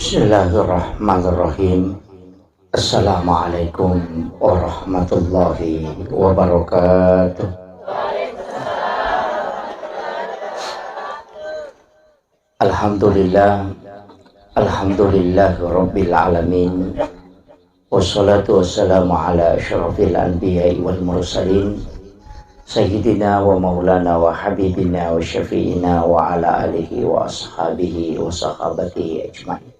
Bismillahirrahmanirrahim. Assalamualaikum warahmatullahi wabarakatuh. Alhamdulillah, alhamdulillah rabbil alamin. Wassalatu wassalamu ala asyrafil anbiya'i wal mursalin Sayyidina wa maulana wa habibina wa syafi'ina wa ala alihi wa ashabihi wa sahabatihi ajma'in.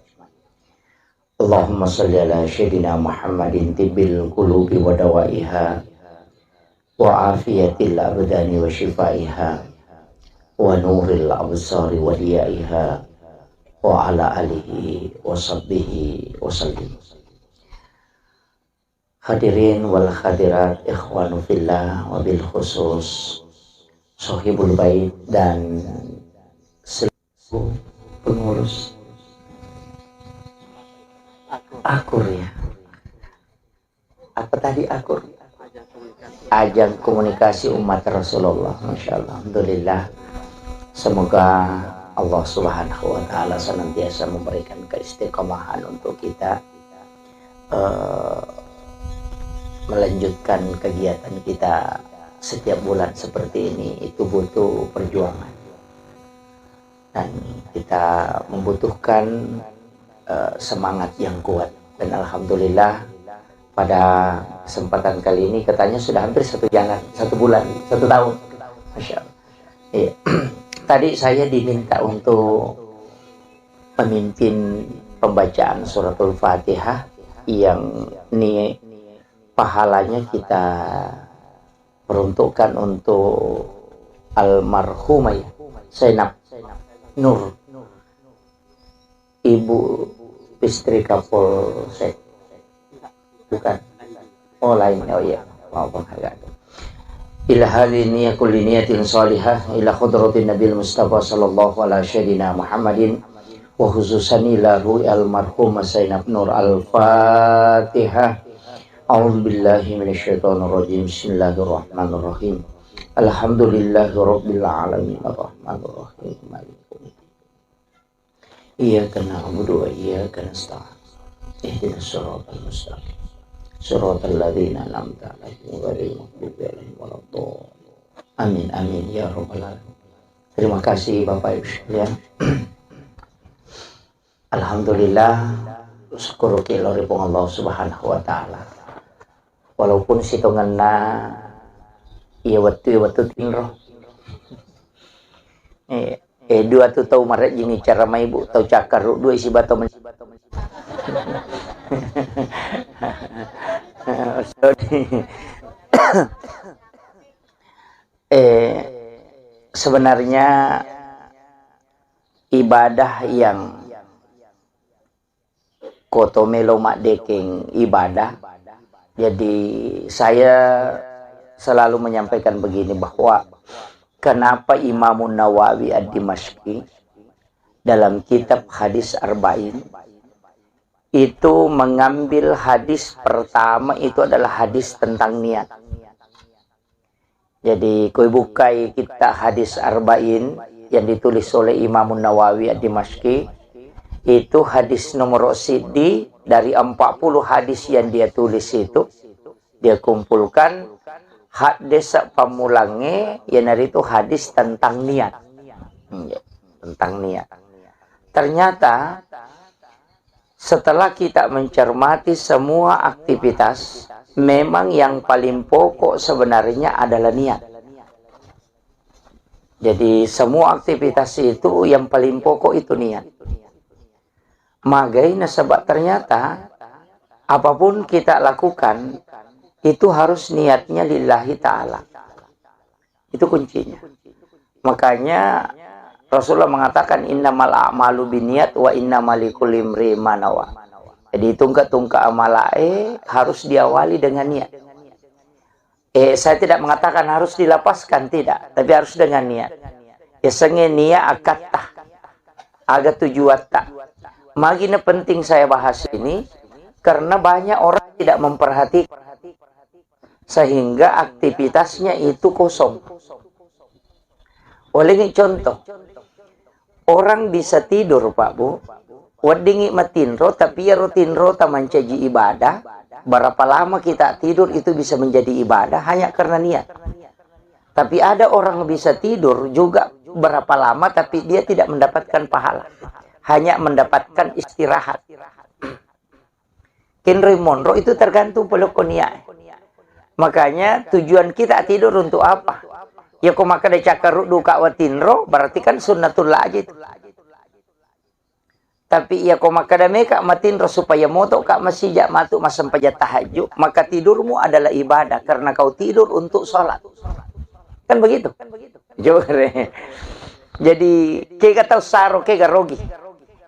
Allahumma salli ala Sayyidina Muhammadin tibbil qulubi wa dawaiha wa afiyatil abdani wa shifaiha wa nuril absari wa diyaiha wa ala alihi wa sahbihi wa sallim. Hadirin wal hadirat, ikhwanu fillah, wabil khusus sohibul bait dan seluruh pengurus akur ya. Apa tadi akur? Ajang komunikasi umat Rasulullah. Masya Allah, alhamdulillah. Semoga Allah Subhanahu wa Ta'ala senantiasa memberikan keistiqomahan untuk kita melanjutkan kegiatan kita setiap bulan seperti ini. Itu butuh perjuangan dan kita membutuhkan semangat yang kuat. Dan alhamdulillah pada kesempatan kali ini katanya sudah hampir 1 bulan, 1 tahun. Masya Allah. Iya. Tadi saya diminta untuk memimpin pembacaan suratul Fatihah yang pahalanya kita peruntukkan untuk almarhumah ya, Zainab Nur, ibu istri Kapolsek. Bukan, oh lain, oh ya, maafkan agak. Ila halini kulli niyatin salihah ila khudratin nabil mustafa sallallahu alaihi wasallam Muhammadin wa khususan ila ru'i almarhumah Zainab Nur. Al-Fatihah. A'udzu billahi minasyaitonir rajim. Bismillahirrahmanirrahim. Alhamdulillahirabbil alamin arrahmanir rahim maliki yaumiddin. Iyyaka na'budu wa iyyaka nasta'in. Ihdinas siratal mustaqim. Shiratal ladzina an'amta 'alaihim ghairil maghdubi 'alaihim waladdallin. Amin amin ya rabbal alamin. Terima kasih Bapak Ibu sekalian. Alhamdulillah, syukur kiloripun Allah Subhanahu wa Ta'ala. Walaupun situnganna iya waktu tinro dua tu tahu maret jini cara mai ibu tahu cakar dua isi bato sebenarnya ibadah yang kotomelo mak dekeng ibadah. Jadi saya selalu menyampaikan begini, bahwa kenapa Imam Nawawi Ad-Dimashqi dalam kitab hadis Arba'in itu mengambil hadis pertama itu adalah hadis tentang niat. Jadi koi bukai kita hadis Arba'in yang ditulis oleh Imam Nawawi Ad-Dimashqi, itu hadis nomor sidi dari 40 hadis yang dia tulis itu, dia kumpulkan hadis pamulangnya yang dari itu hadis tentang niat. Tentang niat. Ternyata setelah kita mencermati semua aktivitas, memang yang paling pokok sebenarnya adalah niat. Jadi semua aktivitas itu yang paling pokok itu niat. Magaina sebab ternyata apapun kita lakukan itu harus niatnya lillahi ta'ala. Itu kuncinya. Makanya Rasulullah mengatakan innamal a'malu binniyat wa innamal likulli imri'in ma nawa. Jadi tungkak-tungkak amalae harus diawali dengan niat. Saya tidak mengatakan harus dilepaskan, tidak, tapi harus dengan niat. Esenge niat akatah aga tujuan tak. Magina penting saya bahas ini karena banyak orang tidak memperhatikan sehingga aktivitasnya itu kosong. Oleh contoh, orang bisa tidur Pak Bu, Wadingi matinro, tapi ya rutinro taman caji ibadah. Berapa lama kita tidur itu bisa menjadi ibadah hanya karena niat. Tapi ada orang bisa tidur juga berapa lama tapi dia tidak mendapatkan pahala. Hanya mendapatkan istirahat. Henry Monroe itu tergantung pelukonia. Makanya tujuan kita tidur untuk apa? Ya kok maka de cakar duka watinro berarti kan sunnatullah aja itu. Tapi ya kok maka de meka matinro supaya moto kak masih jak matu masam paja tahajud, maka tidurmu adalah ibadah karena kau tidur untuk sholat. Kan begitu? Jadi kega tahu saro kega rogi.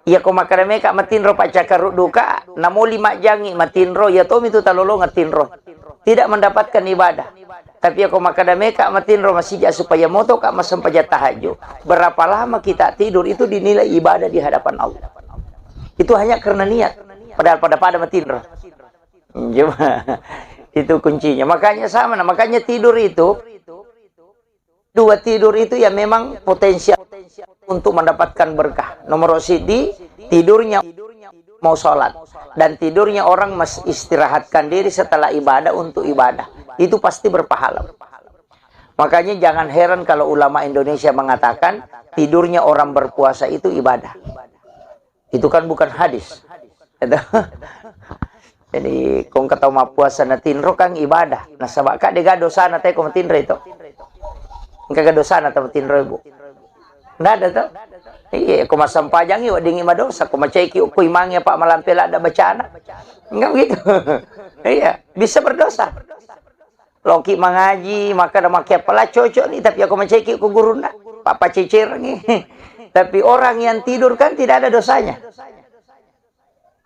Ya kok maka de meka matinro pak cakar duka, namo 5 jangi matinro ya tom itu talolo ngatinro. Tidak mendapatkan ibadah. Tapi aku makadame kak matinro masih supaya moto kak masam paja tahajud. Berapa lama kita tidur itu dinilai ibadah di hadapan Allah. Itu hanya karena niat. Padahal pada matinro. Itu kuncinya. Makanya sama. Makanya tidur itu. Dua tidur itu ya memang potensial untuk mendapatkan berkah. Nomor sidi tidurnya mau sholat. Dan tidurnya orang istirahatkan diri setelah ibadah untuk ibadah. Itu pasti berpahala. Makanya jangan heran kalau ulama Indonesia mengatakan tidurnya orang berpuasa itu ibadah. Itu kan bukan hadis. Jadi kong kata ma puasa na tinro kang ibadah. Nah sabak ka dega dosa na tayo kung tinro ito. Kagak dosa na tayo tinro ibu. Nggak ada tuh. Iya, aku masam pajangi wadingi madosa, aku maceki ukuy mangya pak malampela ada bacaan. Enggak begitu. Iya, bisa berdosa. Loki mengaji, maka ada makia pala cocok nih, tapi aku maceki aku gurunda, papa cicir nih. Tapi orang yang tidur kan tidak ada dosanya.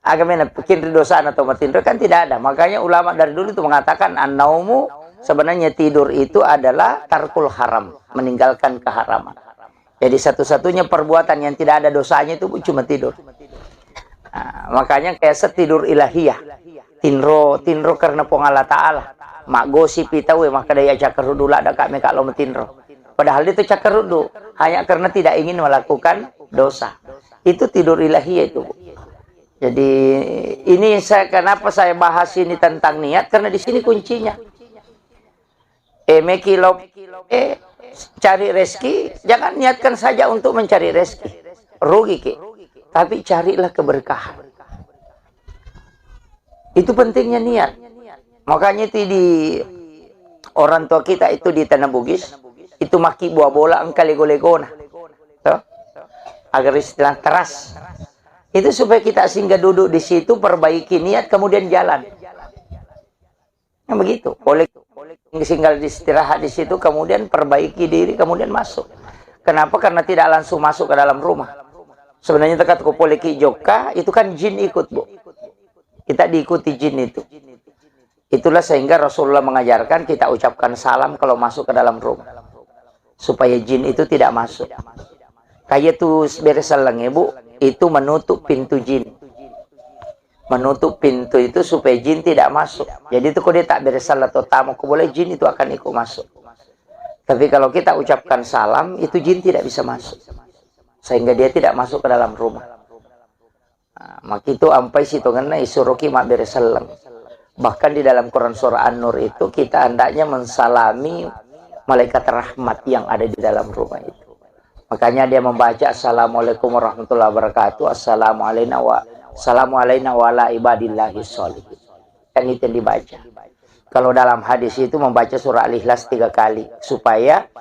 Agamanya bikin dosa atau matinro kan tidak ada. Makanya ulama dari dulu itu mengatakan an-naumu sebenarnya tidur itu adalah tarkul haram, meninggalkan keharaman. Jadi satu-satunya perbuatan yang tidak ada dosanya itu cuma tidur. Nah, makanya kayak setidur ilahiyah. Tinro karena pengala ta'ala. Mak gosip itawe maka daya cakerudu ada kami kalau metinro. Padahal itu cakerudu hanya karena tidak ingin melakukan dosa. Itu tidur ilahiyah itu. Jadi ini kenapa saya bahas ini tentang niat karena di sini kuncinya. Cari rezeki, jangan niatkan saja untuk mencari rezeki. Rugi ke. Tapi carilah keberkahan. Itu pentingnya niat. Makanya itu di orang tua kita itu di Tanah Bugis, itu maki buah bola engkau lego-legona. Agar istilah teras. Itu supaya kita singgah duduk di situ, perbaiki niat, kemudian jalan. Yang begitu. Oleh singgah istirahat di situ, kemudian perbaiki diri, kemudian masuk. Kenapa? Karena tidak langsung masuk ke dalam rumah. Sebenarnya dekat Kopoleki Joka, itu kan jin ikut, Bu. Kita diikuti jin itu. Itulah sehingga Rasulullah mengajarkan kita ucapkan salam kalau masuk ke dalam rumah. Supaya jin itu tidak masuk. Kayak tuh beresalang Bu, itu menutup pintu jin. Menutup pintu itu supaya jin tidak masuk. Jadi itu kalau dia tak beresalah atau tamu, boleh jin itu akan ikut masuk. Tapi kalau kita ucapkan salam, itu jin tidak bisa masuk. Sehingga dia tidak masuk ke dalam rumah. Nah, maka itu ampai situ ngena isuruki mak beresalang. Bahkan di dalam Quran surah An-Nur itu kita hendaknya mensalami malaikat rahmat yang ada di dalam rumah itu. Makanya dia membaca Assalamualaikum warahmatullahi wabarakatuh. Assalamualaikum wa ala ibadillahi sholihin. Kan itu yang dibaca. Kalau dalam hadis itu membaca surah Al-Ikhlas 3 kali. Supaya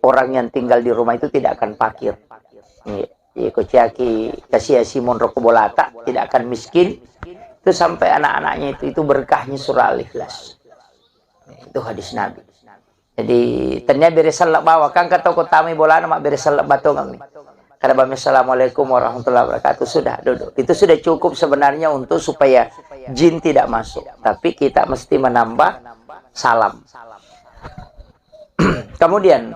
orang yang tinggal di rumah itu tidak akan fakir. Kuciaki kasih Simon Rokobolata tidak akan miskin. Itu sampai anak-anaknya itu berkahnya surah Al-Ikhlas. Itu hadis Nabi. Jadi ternyata beresalak bawa kan kata kota kami bola nama beresalak batu kami. Karena bami assalamualaikum warahmatullahi wabarakatuh sudah duduk. Itu sudah cukup sebenarnya untuk supaya jin tidak masuk. Tapi kita mesti menambah salam. Kemudian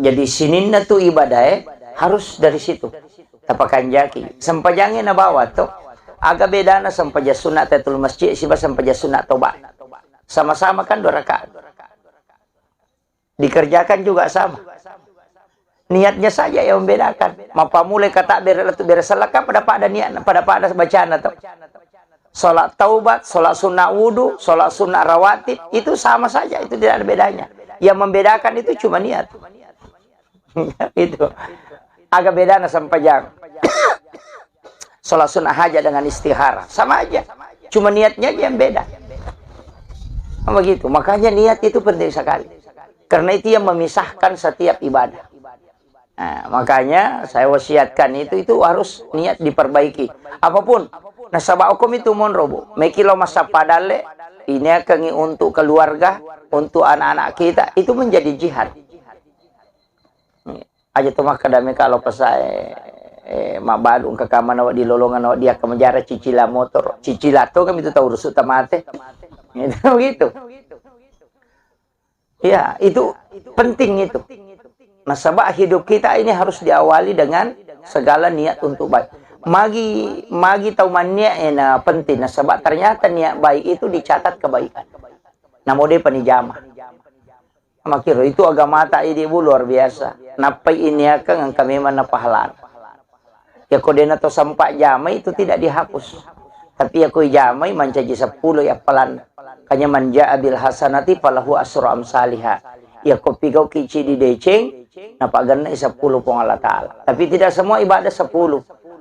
jadi sininna tu ibadah harus dari situ. Tapakan jaki. Sempajangin na bawa tuh. Agak beda na sampaja sunat tatul masjid siba sampaja sunat toba. Sama-sama kan 2 rakaat. Dikerjakan juga sama. Niatnya saja yang membedakan. Mapa mulai kata beresalaka pada niat, pada bacaan atau sholat taubat, sholat sunnah wudhu, sholat sunnah rawatib, itu sama saja, itu tidak ada bedanya. Yang membedakan itu cuma niat. Itu agak beda sampai jam. Sholat sunnah hajat dengan istihara sama aja, cuma niatnya aja yang beda. Begitu, makanya niat itu penting sekali, karena itu yang memisahkan setiap ibadah. Nah, makanya saya wasiatkan itu harus niat diperbaiki. Apapun nasabah hukum itu monrobo, mekilo masa padale ini akan untuk keluarga, untuk anak-anak kita, itu menjadi jihad. Aja tuh mah kadame kalau pesai mabadung ke kamar awak di lolongan awak dia ke menjara cicila motor cicilato kan itu tahu rusuk tamate gitu. Ya, itu penting itu. Nasabah hidup kita ini harus diawali dengan segala niat untuk baik. Magi tahu mania penting. Nasabah ternyata niat baik itu dicatat kebaikan. Namo de panijama. Makiro itu agama ta ini luar biasa. Napai ini akan kami mana pahala. Ya kodena to sampai jamai itu tidak dihapus. Tapi aku jamai mencaji 10 ya pelan. Kanya manja abil hasanati falahu asru amsalihha. Ya kopi kau kici di deceng, napa ganna 10 pong Allah Ta'ala. Tapi tidak semua ibadah 10.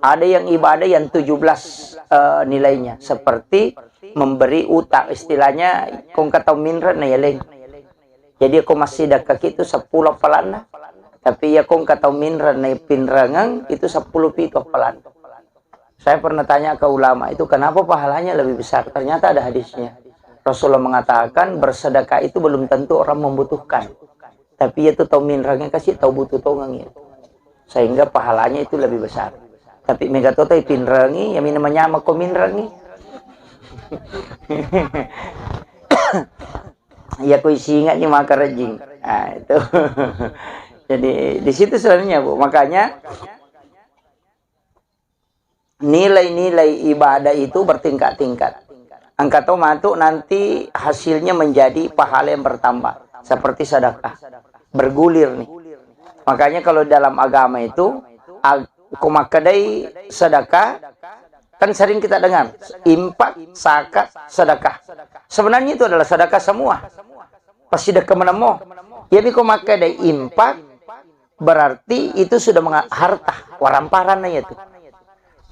Ada yang ibadah yang 17 nilainya. Seperti memberi utang, istilahnya kong kata minra na yaleng. Jadi aku masih dekat itu 10 pelana. Tapi ya kong kata minra na pinrangang itu 10 pito pelana. Saya pernah tanya ke ulama itu kenapa pahalanya lebih besar. Ternyata ada hadisnya. Rasulullah mengatakan bersedekah itu belum tentu orang membutuhkan. Tapi itu tahu minrangnya kasih tahu butuh tongangnya. Sehingga pahalanya itu lebih besar. Tapi megatoto pinrangi yang namanya mako minrangi. Ya ku ingat ni maka rejing. Nah, itu. Jadi di situ sebenarnya Bu. Makanya nilai-nilai ibadah itu bertingkat-tingkat. Angkatau mantuk nanti hasilnya menjadi pahala yang bertambah. Seperti sedekah. Bergulir nih. Makanya kalau dalam agama itu kumakadai sedekah kan sering kita dengar infak, zakat, sedekah. Sebenarnya itu adalah sedekah semua. Pasti sedekah menemu. Ya kumakadai infak berarti itu sudah harta waramparan itu.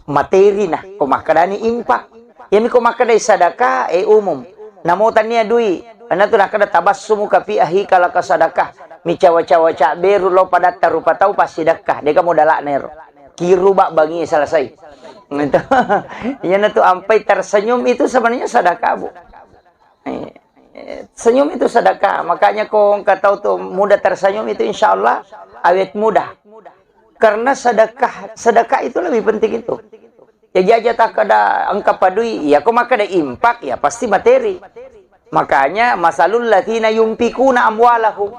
Materi nah kumakadani infak. Ya kumakadai sedekah umum. Namo tania dui. Ana tu nak ada tabassumu ka fi ahi kala ka sedekah. Mi cawa-cawa cak beru lo pada tarupa tahu pas sedekah. Dia kamu dalak ner. Kiru bak bangi selesai. Itu. Ya tu ampai tersenyum itu sebenarnya sedekah Bu. Senyum itu sedekah. Makanya kau kata tuh mudah tersenyum itu insyaallah awet mudah. Karena sedekah itu lebih penting itu. Ya jaja tak ada angka padui, ya kau maka ada impak ya pasti materi. Makanya masalul latina yumpikuna amwalahum.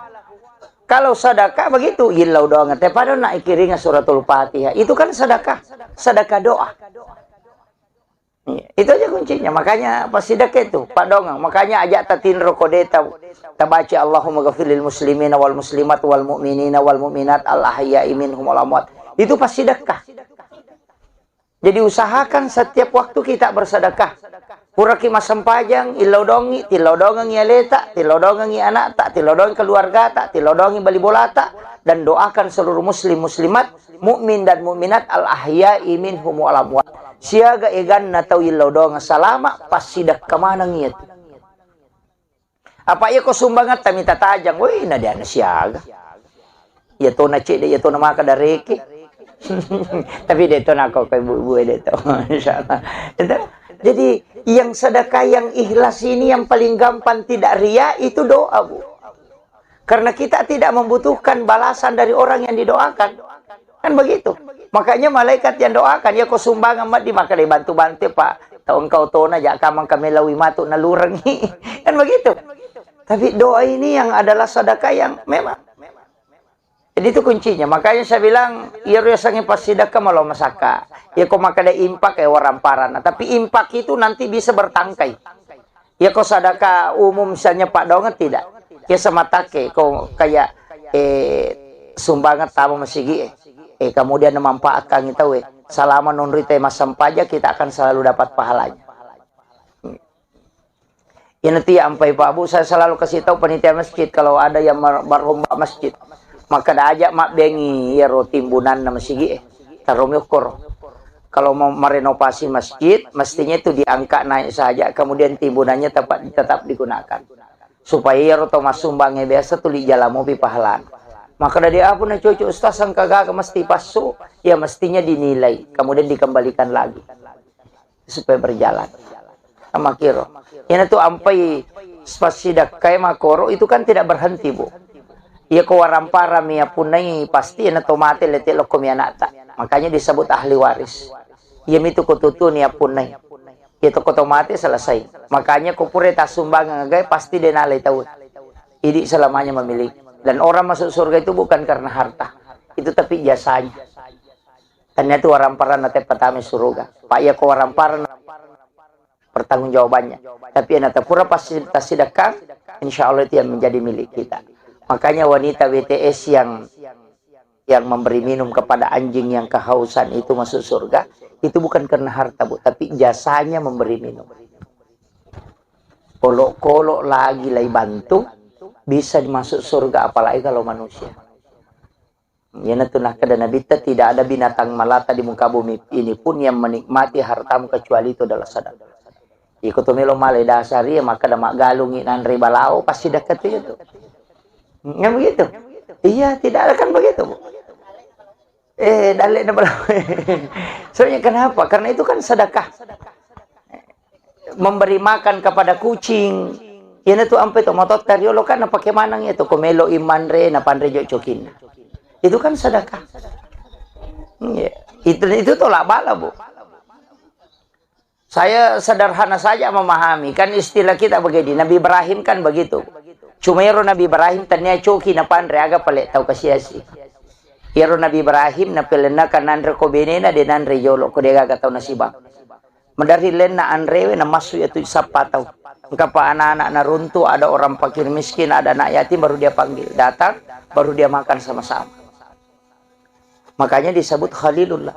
Kalau sedekah begitu, ilau doang. Tapi pada nak ikiringa suratul Fatihah. Itu kan sedekah, sedekah doa. Ya, itu aja kuncinya. Makanya pas sedekah itu, Pak Dongang. Makanya ajak tatin rokodeta. Tabaci Allahumma ghafiril muslimina wal muslimat wal mu'minina wal mu'minat al ahya'i minhum wal amwat. Itu pas sedekah. Jadi usahakan setiap waktu kita bersedekah. Puraki masam pajang, ilau dongi, tilau dongi aleta, tilau dongi anak tak, tilau dongi keluarga tak, tilau dongi bali bola tak, dan doakan seluruh muslim muslimat, mukmin dan mukminat al ahya'i minhum wal amwat. Siaga egan na tau ilau dongi salama pas sidak kemana ngiat. Apa ia ko sumbangat tami tatajang, woi na dia na siaga. Ya to na cik, ya to na maka dareke. Tapi deto nako kay bubuhay deto. Insyaallah. Jadi yang sedekah yang ikhlas ini yang paling gampang tidak ria itu doa Bu. Karena kita tidak membutuhkan balasan dari orang yang didoakan. Kan begitu. Makanya malaikat yang doakan ya kau sumbang amat di maka dibantu-bantu Pak. Tahu engkau tona jak kamang kami lawi matu nalurengi. Kan begitu. Tapi doa ini yang adalah sedekah yang memang. Jadi itu kuncinya. Makanya saya bilang, ya rasanya pas sedekah malah masaka. Ya kau makan ada impak ya waramparan. Tapi impak itu nanti bisa bertangkai. Ya kau sedekah umum misalnya Pak Donget tidak. Ya sama take kau kayak sumbangan tamu masigi kemudian memanfaatkan kita selama nunri tema sampaja kita akan selalu dapat pahalanya. Ya nanti sampai Pak Bu, saya selalu kasih tahu panitia masjid kalau ada yang merombak masjid, maka dah ajak mak bengi ya timbunan na masjid tarom yukur. Kalau mau merenovasi masjid, mestinya itu diangkat naik saja, kemudian timbunannya tetap digunakan. Supaya ya roto sumbangnya biasa tuh di jalan mobil pahalan. Maka dari apa na cucu ustaz yang kagak mesti pasu, ya mestinya dinilai, kemudian dikembalikan lagi supaya berjalan. Sama kiro. Ini tuh ampai spasidak kayak makoro itu kan tidak berhenti Bu. Ia kewarampara mia punai pasti ina tomate letik lokom ya nata. Makanya disebut ahli waris. Ia itu kututu nia punai. Itu kotomate selesai. Makanya kupure tak sumbang ngagai pasti denalai tahu. Idi selamanya memiliki. Dan orang masuk surga itu bukan karena harta. Itu tapi jasanya. Tanya itu warampara nate patame surga. Pak ia kewarampara pertanggungjawabannya. Tapi anak pura pasti sedekah, insya Allah itu yang menjadi milik kita. Makanya wanita WTS yang memberi minum kepada anjing yang kehausan itu masuk surga, itu bukan karena harta Bu, tapi jasanya memberi minum. Kolok-kolok lagi lagi bantu, bisa masuk surga apalagi kalau manusia. Ya natunah kada nabi tidak ada binatang melata di muka bumi ini pun yang menikmati hartamu kecuali itu adalah sedekah. Ikut melo malai dasari maka mak galungi nan ribalau pasti dekat itu. Nggak begitu? Iya, tidak akan begitu, Bu. Dalek na balau. Soalnya kenapa? Karena itu kan sedekah. Memberi makan kepada kucing. Ini tuh ampe to motot kariolo kan pakai manang itu komelo imanre na panre jocokin. Itu kan sedekah. Itu tolak bala, Bu. Saya sederhana saja memahami. Kan istilah kita begini. Nabi Ibrahim kan begitu. Cuma yaro Nabi Ibrahim tanya coki na pandre aga palet tau kasiasi. Yaro Nabi Ibrahim na pelena kanandre ko benena de nandre yolo ko dega tau nasibang. Medari len na andrewe na masu itu sapa tau. Engkapa anak-anak na runtuh, ada orang fakir miskin, ada anak yatim baru dia panggil. Datang baru dia makan sama-sama. Makanya disebut Khalilullah.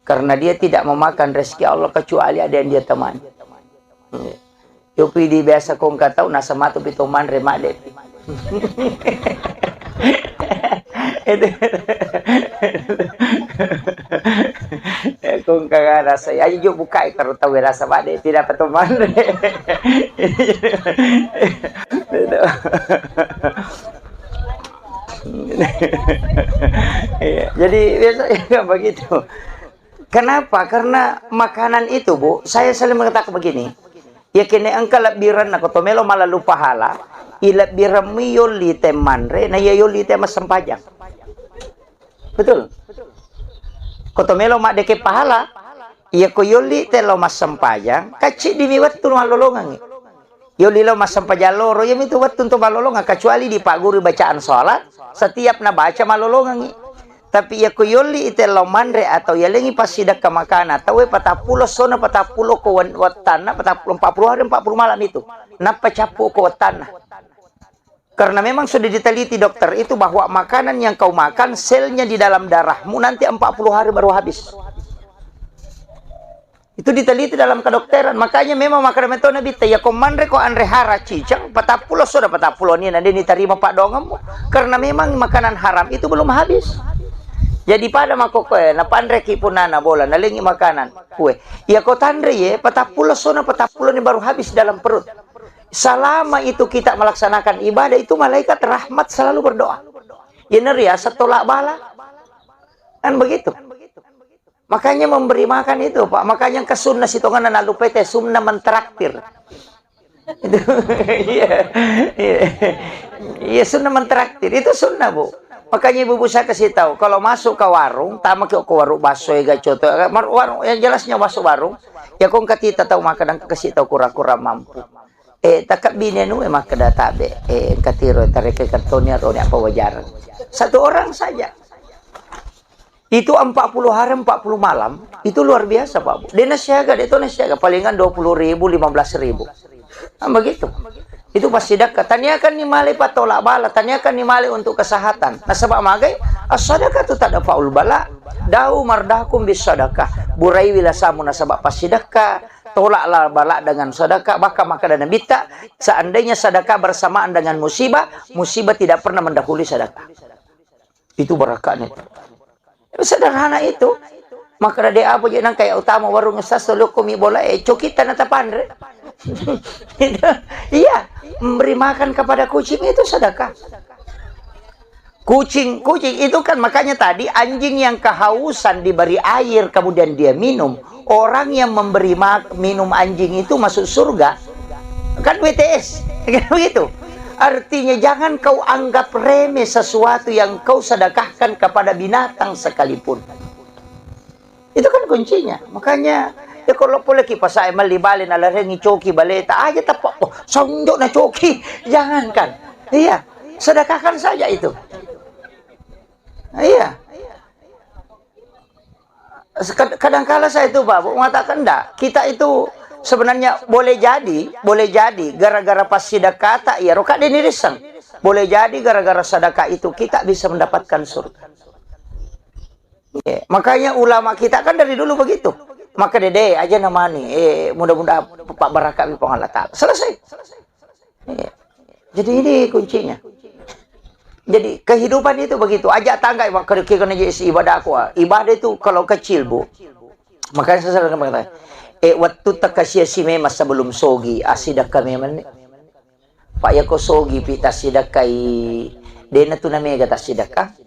Karena dia tidak memakan rezeki Allah kecuali ada yang dia temani. Yopi di biasa kong katau nasa matu pitoman remak depi. Kong kagak rasa. Ayo yuk buka kalau tahu rasa bade tidak petoman. Jadi biasanya begitu. Kenapa? Karena makanan itu, Bu, saya selalu mengatakan begini. Ya kini engkau lebiran nak kotomelo malah lupa hala, ilabiran miyoli temanre, na yoli temas sempajang. Betul. Kotomelo mak deke pahala, iya ko yoli telo mas sempajang, kacik dimiwat tu malolongan. Yoli lo mas sempajang loro, ya itu wat tu malolongan kecuali di pak guru bacaan sholat, setiap na baca malolongan. Tapi ya kuyoli itelo manre atau ya lengi pasidak ke makana tahu patapulo sona patapulo ko watana patapulo 40 hari 40 malam itu napa capu ko watana. Karena memang sudah diteliti dokter itu bahwa makanan yang kau makan selnya di dalam darahmu nanti 40 hari baru habis. Itu diteliti dalam kedokteran. Makanya memang makanan itu nabi ya komandre ko andre hara cicang patapulo soda patapulo ni nanti diterima pak dongemu karena memang makanan haram itu belum habis. Jadi pada makokoe na pandre kipunana bola nalingi makanan kue. Ya ko tandre ye patapulo sona patapulo ni baru habis dalam perut. Selama itu kita melaksanakan ibadah itu malaikat rahmat selalu berdoa. Ya neria setolak bala. Kan begitu. Makanya memberi makan itu, Pak. Makanya ke sunnah sitongan na lupa teh sunnah mentraktir. Itu iya sunnah mentraktir itu sunnah, Bu. Makanya ibu saya kasih tahu, kalau masuk ke warung, tama ke warung baso ya gacoto, warung yang jelasnya masuk warung, ya kong katita tahu makan kasih tahu kura-kura mampu. Takap binenu emang kada tabe, katiro tarik ke kartonnya atau apa wajaran. Satu orang saja. Itu 40 hari 40 malam, itu luar biasa Pak Bu. Dia nasiaga, itu nasiaga palingan 20.000, 15.000. Nah, begitu. Itu pas sedekah. Tanyakan ni mali patolak bala, tanyakan ni mali untuk kesehatan. Nah sebab magai as-sadaqah tu tak ada faul bala. Dau mardakum bis sadaqah. Burai wila samu nasabak pas sedekah, tolaklah bala dengan sedekah, maka dan bita. Seandainya sedekah bersamaan dengan musibah, musibah tidak pernah mendahului sedekah. Itu barakahnya. Sederhana itu. Maka dia apa je nang kayak utama warung ustaz tolong kami bola cokita na tapandre. Iya, memberi makan kepada kucing itu sedekah. Kucing itu kan makanya tadi anjing yang kehausan diberi air kemudian dia minum. Orang yang memberi minum anjing itu masuk surga. Kan WTS, kan begitu. Artinya jangan kau anggap remeh sesuatu yang kau sedekahkan kepada binatang sekalipun. Itu kan kuncinya. Makanya ya kalau boleh kipas saya malibalin ala rengi coki baleta aja tapak oh sonjok na coki. Jangankan. Iya, sedekahkan saja itu. Iya. Kadang-kala saya itu Pak mengatakan enggak, kita itu sebenarnya boleh jadi gara-gara pas sedekah tak ya roka dinirisang. Boleh jadi gara-gara sedekah itu kita bisa mendapatkan surga. Yeah. Makanya ulama kita kan dari dulu begitu. Maka dede aja namanya mudah-mudahan Pak Barakat Allah Ta'ala. Selesai. Yeah. Jadi ini kuncinya. Jadi kehidupan itu begitu. Ajak tangga maka kena jadi ibadah aku. Ibadah itu kalau kecil Bu. Makanya saya selalu mengatakan waktu takasya si memas sebelum sogi asidak kami man. Pak ya ko sogi pita sidakai dena tu namanya kata sidakah.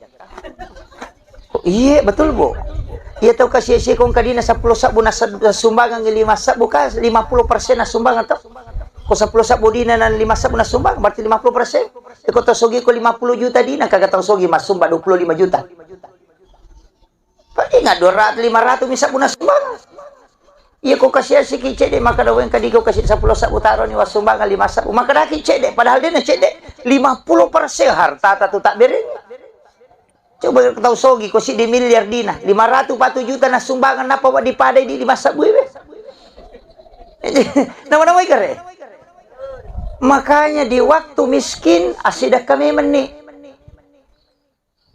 Iya betul Bu. Iya tahu kasih kong kadina 10 sabu na sumbangan 5 sabu ka 50% na sumbangan to. Ko 10 sabu dina na 5 sabu na sumbang berarti 50%. Ko to sogi ko 50 juta dina kagak tahu sogi mas sumba 25 juta. Pati nga 200 500 mi sabu na sumbangan. Iya ko kasih kice de maka daw yang kadigo kasih 10 sabu taro ni wasumbangan 5 sabu maka dah kice de padahal dia na cede 50% harta tatu tak bereng. Coba tahu sogi ko si di miliar dina 540 juta na sumbangan napa wa dipadai di 5 sabu we. Nama-nama ikare. Makanya di waktu miskin asidak kami meni.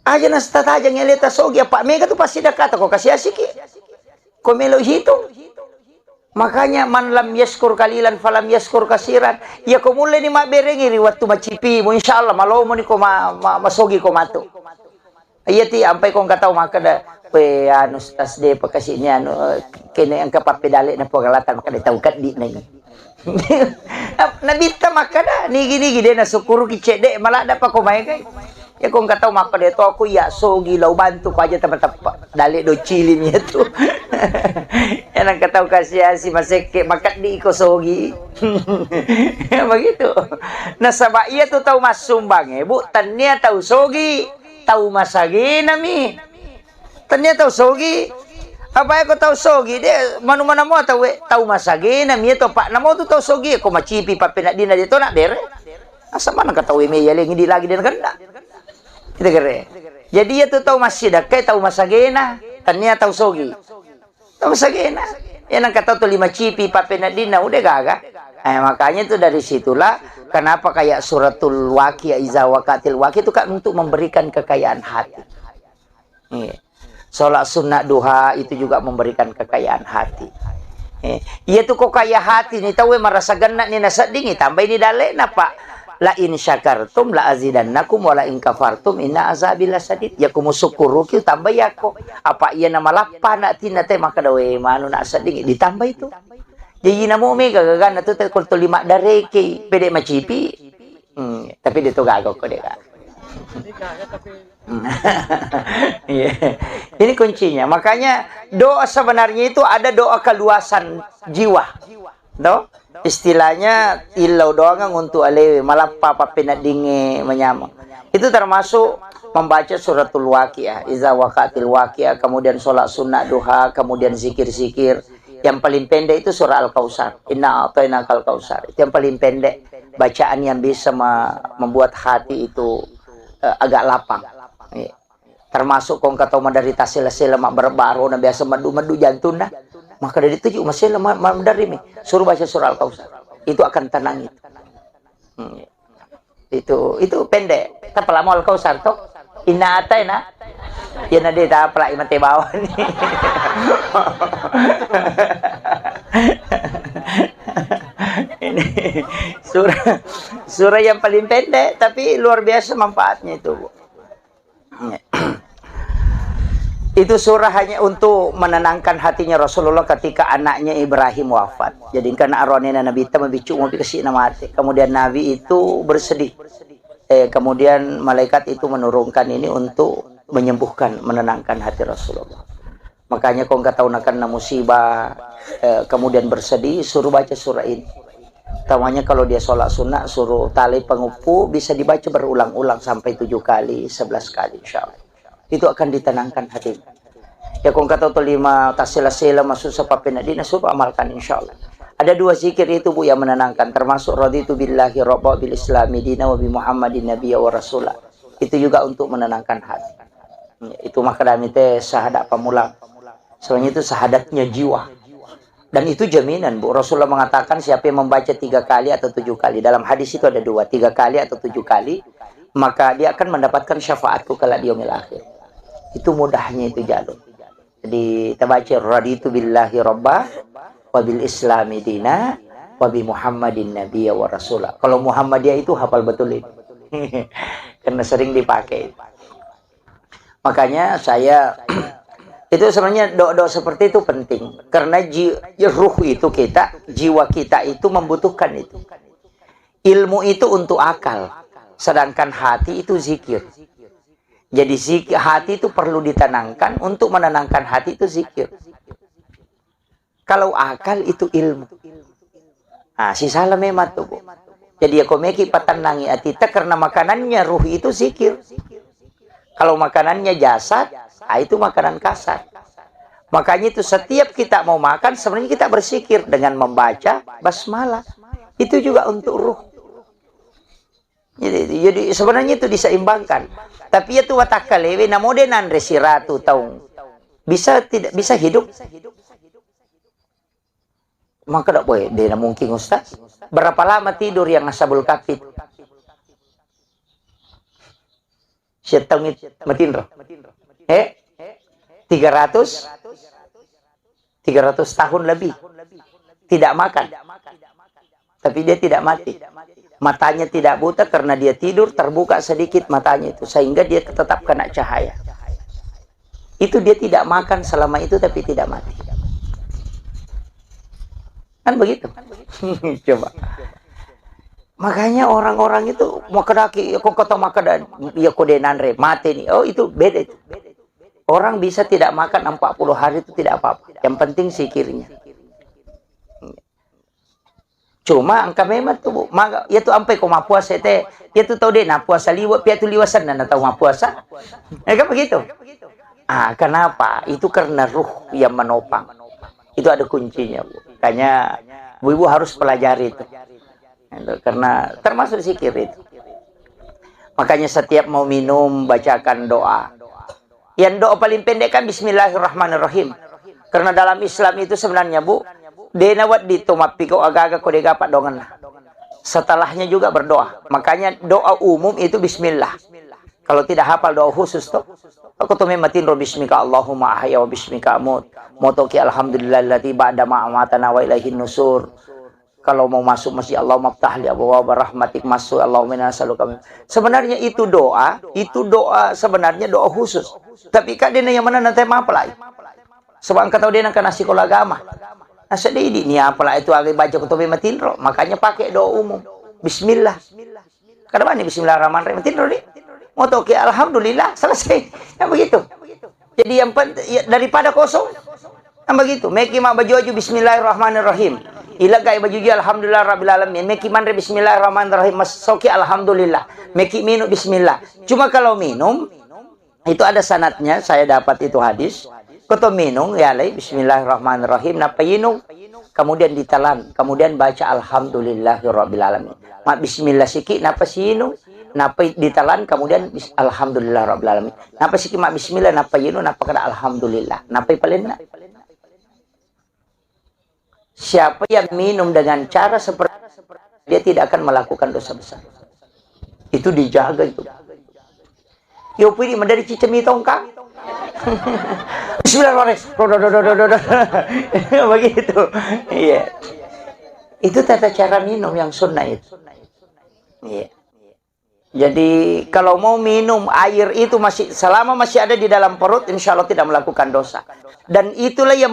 Aja nas tataja ngeleta sogi apa mega tu pasti dah kata ko kasih asiki. Ko melo hitung. Makanya man lam yaskur kalilan falam yaskur kasiran. Ya ko mulai ni maberengi ri waktu macipi mo insyaallah malo mo ni ko masogi ko mato. Iya ti ampai kong kataw maka da pe anu tas de pakasi ni anu kene ang kapapedali na pagalatan maka da tawkat di na ni. Nabita maka da ni gini gide na sukuru ki cede malah da pa kumay kay. Ya kong kataw maka da to ako ya sogi law bantu ko aja tepat dali do cilin ya tu. Yan ang kataw kasi si maseke makat di ko sogi. Begitu. Nasaba iya tu tahu mas sumbang Bu tanya tahu sogi. Tahu masagi nami. Ternyata tahu sogi. Apa aku tahu sogi dia mana-mana mau tahu masagi nami itu Pak namo tu tahu sogi aku macipi pa pinadina dito nak dere. Asa mana ka tahu ime yale ngidi lagi dan kena. Kita kere. Jadi ya tu tahu masjid kay tahu masagi na. Ternyata tahu sogi. Tahu masagi na. Yan ang kata tu 5 cipi pa pinadina udah gaga. Makanya itu dari situlah kenapa kayak suratul Waqiah iza waqatil waqiah itu kan untuk memberikan kekayaan hati. Sholat sunnah duha itu juga memberikan kekayaan hati. Iya tuh kok kaya hati nih tahu merasa gennak nih nasa dingi tambah ini dalek napa la in syakartum la azidannakum wa la in kafartum inna azabi lasadid. Ya kumu syukuru kieu tambah ya kok apa iya nama lapah nak tina teh maka dawe manu nak sadingi ditambah itu. Jadi namo mega gagan tu teh kulto 5 dari ke pede macipi. Tapi dia tu gagok ko dia. Ini kuncinya. Makanya doa sebenarnya itu ada doa keluasan jiwa. Do? Istilahnya ilau doa untuk alewe malapa papina dinge menyama. Itu termasuk membaca suratul Waqiah, iza waqatil waqiah, kemudian sholat sunnah duha, kemudian zikir-zikir. Yang paling pendek itu surah Al-Kautsar. Inna a'tainakal kautsar. Itu yang paling pendek. Bacaan yang bisa membuat hati itu agak lapang. Termasuk kong kata menderita sila-sila mak berbaro na biasa madu-madu jantung dah. Maka dari itu juga masih lemah menderimi. Suruh baca surah Al-Kautsar. Itu akan tenang itu. Hmm. Itu pendek. Ta pala mo kau sarto. Ina atay na. Yan na di ta pala imate bawah ni. Ini surah yang paling pendek tapi luar biasa manfaatnya itu, Bu. Itu surah hanya untuk menenangkan hatinya Rasulullah ketika anaknya Ibrahim wafat. Jadi karena aronena Nabi itu membicu mobil kasih nama hati. Kemudian Nabi itu bersedih. Kemudian malaikat itu menurunkan ini untuk menyembuhkan, menenangkan hati Rasulullah. Makanya kalau nggak tahu nak musibah, kemudian bersedih, suruh baca surah ini. Tamanya kalau dia sholat sunnah, suruh tali pengupu bisa dibaca berulang-ulang sampai 7 kali, 11 kali, insya Allah. Itu akan ditenangkan hati. Ya kau kata tu 5 tasila-sila masuk sepapina dina suruh amalkan insya Allah. Ada 2 zikir itu, Bu, yang menenangkan, termasuk raditu billahi rabba bil islami dina wa bi muhammadin nabiyya wa rasulah. Itu juga untuk menenangkan hati. Itu makadami teh syahadat pamulang. Soalnya itu syahadatnya jiwa. Dan itu jaminan, Bu. Rasulullah mengatakan siapa yang membaca 3 kali atau 7 kali. Dalam hadis itu ada 2, 3 kali atau 7 kali. Maka dia akan mendapatkan syafaatku kala di yaumil akhir. Itu mudahnya itu jalur. Jadi kita baca raditu billahi rabbah wa bil islami dina wa bi muhammadin nabiyya wa rasulah. Kalau Muhammadiyah itu hafal betul ini. Karena sering dipakai. Makanya saya itu sebenarnya doa-doa seperti itu penting. Karena ruh itu kita, jiwa kita itu membutuhkan itu. Ilmu itu untuk akal. Sedangkan hati itu zikir. Jadi zikir, hati itu perlu ditenangkan. Untuk menenangkan hati itu zikir. Kalau akal itu ilmu. Nah, si salah memang tuh, Bu. Jadi aku meki patanangi atita karena makanannya ruh itu zikir. Kalau makanannya jasad, itu makanan kasar. Makanya itu setiap kita mau makan, sebenarnya kita berzikir dengan membaca basmalah. Itu juga untuk ruh. Jadi sebenarnya itu diseimbangkan. Tapi itu watakalewe namodenan resiratu taung. Tidak bisa hidup. Maka tak boleh. Dia mungkin Ustaz. Berapa lama tidur yang ashabul kahfi? Syaitan matinro. 300 tahun lebih. Tidak makan. Tapi dia tidak mati. Matanya tidak buta karena dia tidur, terbuka sedikit matanya itu. Sehingga dia tetap kena cahaya. Itu dia tidak makan selama itu tapi tidak mati. Kan begitu? Coba. Makanya orang-orang itu mau kedaki, kok kata makan ya kodenanre mati nih. Oh itu beda itu. Orang bisa tidak makan 40 hari itu tidak apa-apa. Yang penting zikirnya. Cuma angka memang tuh, Bu. Maka ya tuh sampai kau mau puasa teh, dia tuh tahu deh nah puasa liwat, dia tuh liwasan dan tahu mau puasa. Ya kan begitu. Kenapa? Itu karena ruh yang menopang. Itu ada kuncinya, Bu. Makanya Bu-ibu harus pelajari itu. Karena termasuk zikir itu. Makanya setiap mau minum bacakan doa. Yang doa paling pendek kan bismillahirrahmanirrahim. Karena dalam Islam itu sebenarnya, Bu, denawat ditomapi kau agak-agak kau degapat dongan. Setelahnya juga berdoa. Makanya doa umum itu bismillah. Kalau tidak hafal doa khusus tuh. Aku tuh mematin roh bismika Allahumma ahya wa bismika amut. Motoki alhamdulillahillati ba'da ma'amatana wa ilaihin nusur. Kalau mau masuk masjid Allah maftahli abwaaba rahmatik masuk Allahumma inna nas'aluka. Sebenarnya itu doa sebenarnya doa khusus. Tapi kak dia yang mana nanti apa lagi? Sebab kata dia nak nasi sekolah agama. Nah sedih ini apalah itu agak baca kutubi matinro. Makanya pakai doa umum. Bismillah. Kenapa nih bismillahirrahmanirrahim matinro nih? Mau toki alhamdulillah selesai. Yang begitu. Jadi yang ya, daripada kosong. Yang begitu. Meki mak baju bismillahirrahmanirrahim. Ilagai baju alhamdulillah rabbil alamin. Meki manre bismillahirrahmanirrahim. Masoki alhamdulillah. Meki minum bismillah. Cuma kalau minum itu ada sanatnya. Saya dapat itu hadis. Koto minum ya lay bismillahirrahmanirrahim. Napa yinung. Kemudian ditelan. Kemudian baca alhamdulillahirabbil alamin. Mak bismillah siki napa sinung. Napa ditelan kemudian alhamdulillahirabbil alamin. Napa siki mak bismillah napa yinung napa kada alhamdulillah. Napa palena. Siapa yang minum dengan cara seperti dia tidak akan melakukan dosa besar. Itu dijaga itu. Yo pilih dari cicemi tongkang. Bismillahirrahmanirrahim. Begitu. Iya. Itu tata cara minum yang sunnah itu. Iya. Jadi kalau mau minum air itu selama masih ada di dalam perut, insya Allah tidak melakukan dosa. Dan itulah yang